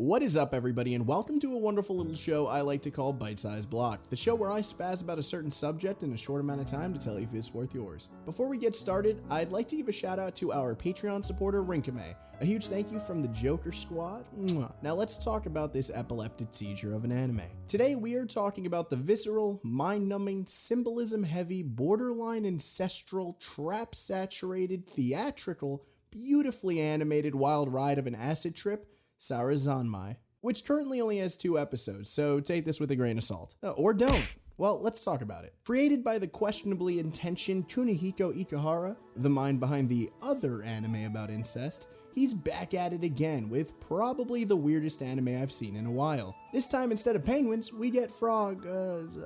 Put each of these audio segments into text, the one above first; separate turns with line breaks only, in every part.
What is up, everybody, and welcome to a wonderful little show I like to call Bite-Sized Block, the show where I spaz about a certain subject in a short amount of time to tell you if it's worth yours. Before we get started, I'd like to give a shout out to our Patreon supporter, Rinkame. A huge thank you from the Joker Squad. Mwah. Now let's talk about this epileptic seizure of an anime. Today we are talking about the visceral, mind-numbing, symbolism-heavy, borderline ancestral, trap-saturated, theatrical, beautifully animated wild ride of an acid trip, Sarazanmai, which currently only has 2 episodes, so take this with a grain of salt. Or don't. Well, let's talk about it. Created by the questionably intentioned Kunihiko Ikuhara, the mind behind the other anime about incest, he's back at it again with probably the weirdest anime I've seen in a while. This time, instead of penguins, we get Kappas.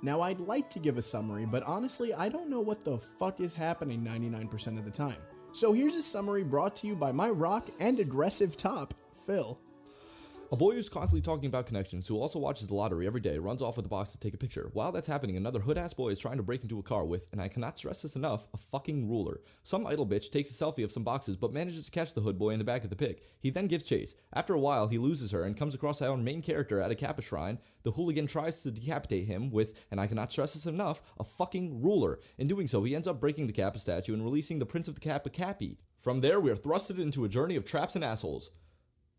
Now, I'd like to give a summary, but honestly, I don't know what the fuck is happening 99% of the time. So here's a summary brought to you by my rock and aggressive top, Phil.
A boy who's constantly talking about connections, who also watches the lottery every day, runs off with a box to take a picture. While that's happening, another hood-ass boy is trying to break into a car with, and I cannot stress this enough, a fucking ruler. Some idle bitch takes a selfie of some boxes, but manages to catch the hood boy in the back of the pic. He then gives chase. After a while, he loses her and comes across our main character at a Kappa shrine. The hooligan tries to decapitate him with, and I cannot stress this enough, a fucking ruler. In doing so, he ends up breaking the Kappa statue and releasing the Prince of the Kappa Cappy. From there, we are thrusted into a journey of traps and assholes.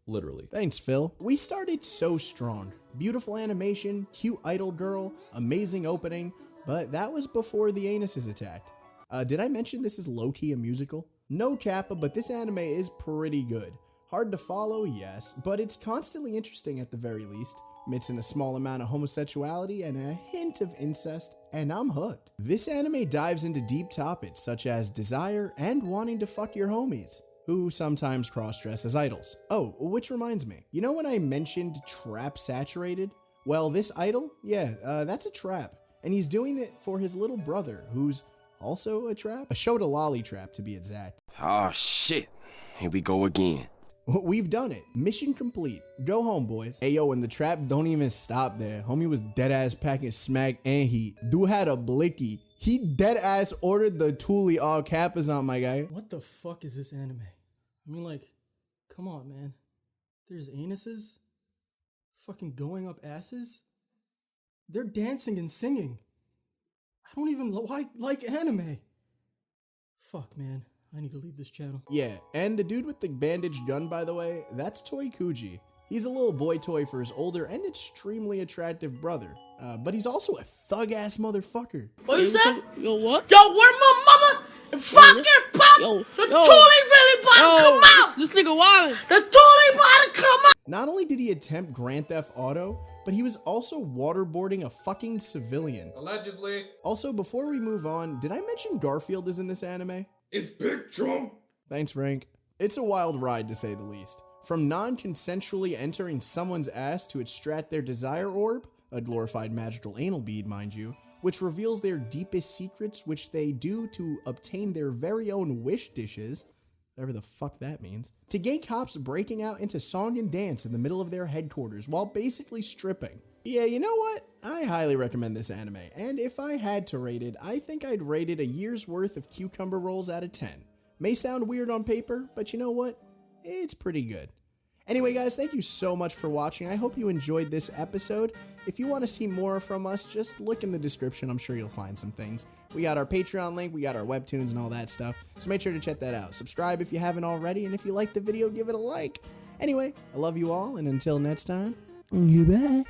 Literally.
Thanks, Phil. We started so strong. Beautiful animation, cute idol girl, amazing opening, but that was before the anus is attacked. Did I mention this is low-key a musical? No Kappa, but this anime is pretty good. Hard to follow, yes, but it's constantly interesting at the very least. Mixing a small amount of homosexuality and a hint of incest, and I'm hooked. This anime dives into deep topics such as desire and wanting to fuck your homies, who sometimes cross-dress as idols. Oh, which reminds me, you know when I mentioned trap saturated? Well, this idol, that's a trap, and he's doing it for his little brother, who's also a trap? A Shota lolly trap, to be exact.
Oh shit, here we go again.
We've done it. Mission complete. Go home, boys. Hey, yo, and the trap don't even stop there. Homie was dead-ass packing smack and heat. Dude had a blicky. He dead-ass ordered the Thule all Kappas on, my guy.
What the fuck is this anime? I mean, like, come on, man. There's anuses? Fucking going up asses? They're dancing and singing. I don't even like anime. Fuck, man. I need to leave this channel.
Yeah, and the dude with the bandaged gun, by the way, that's Toy Kuji. He's a little boy toy for his older and extremely attractive brother. But he's also a thug-ass motherfucker.
What you said?
Yo, what?
Yo, where my mother and fucking pop? The Thule really about to come out.
This nigga wildin'.
The Thule about to come out.
Not only did he attempt Grand Theft Auto, but he was also waterboarding a fucking civilian.
Allegedly.
Also, before we move on, did I mention Garfield is in this anime?
It's Big Trump.
Thanks, Frank. It's a wild ride, to say the least. From non-consensually entering someone's ass to extract their desire orb, a glorified magical anal bead, mind you, which reveals their deepest secrets, which they do to obtain their very own wish dishes, whatever the fuck that means, to gay cops breaking out into song and dance in the middle of their headquarters while basically stripping. Yeah, you know what? I highly recommend this anime, and if I had to rate it, I think I'd rate it a year's worth of cucumber rolls out of 10. May sound weird on paper, but you know what? It's pretty good. Anyway, guys, thank you so much for watching. I hope you enjoyed this episode. If you want to see more from us, just look in the description. I'm sure you'll find some things. We got our Patreon link, we got our webtoons and all that stuff, so make sure to check that out. Subscribe if you haven't already, and if you liked the video, give it a like. Anyway, I love you all, and until next time, goodbye.